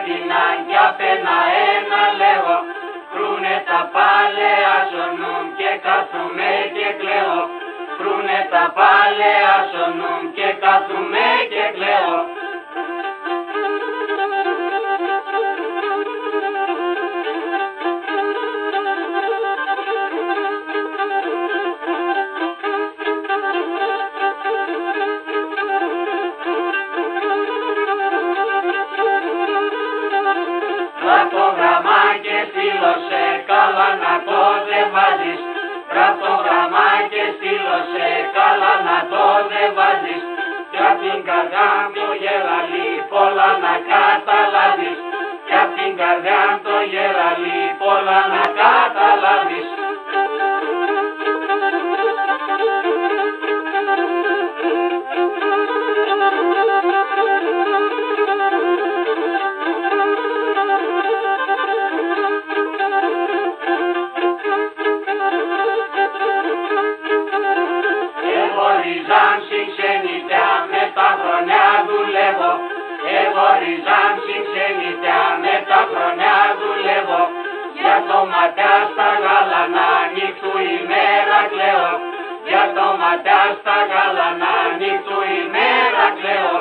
έδιναν κι απένα ένα λέγω. Φρούνε τα πάλαια σωνούν και κάθομαι και κλαίω. Φρούνε τα πάλαια σωνούν και κάθομαι και κλαίω. Γραφτογραμμά και στείλωσε, καλά να το δε βάζεις. Γραφτογραμμά και στείλωσε, καλά να το δε βάζεις. Κι απ' την καρδιά το γεραλί πολλά να καταλάβεις. Κι απ' την καρδιά το γεραλί πολλά να καταλάβεις. Με τα χρονιά δουλεύω, εγώ ριζάμ ξενιτιά, με τα χρονιά δουλεύω. Για το ματιά στα γαλανά νύχτου ημέρα κλαίω. Για το ματιά στα γαλανά νύχτου ημέρα κλαίω.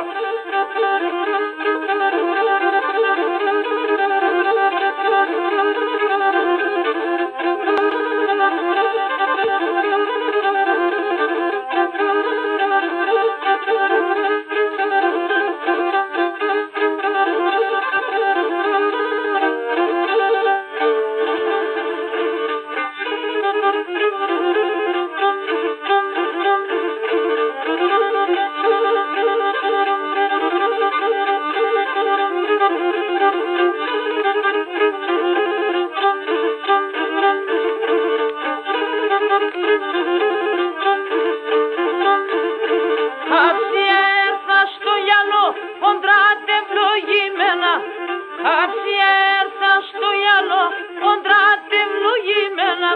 Κάψη έρθα στο γυαλό, κοντράτε ευλογημένα.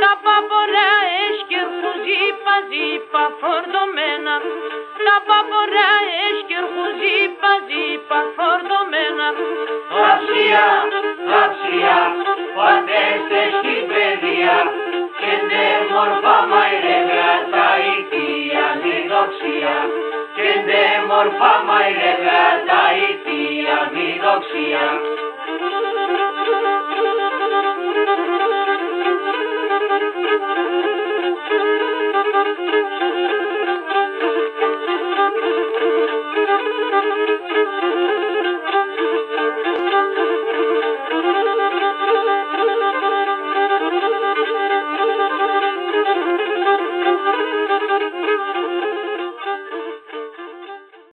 Τα παπορέα έσκερχουν ζήπα φορτωμένα. Τα παπορέα έσκερχουν ζήπα φορτωμένα. Γαψία, πατέστε στην παιδεία. Και ντε μορφά μαϊρεύρα τα ηθία μη δοξία. Και ντε μορφά μαϊρεύρα τα ηθία μη δοξία.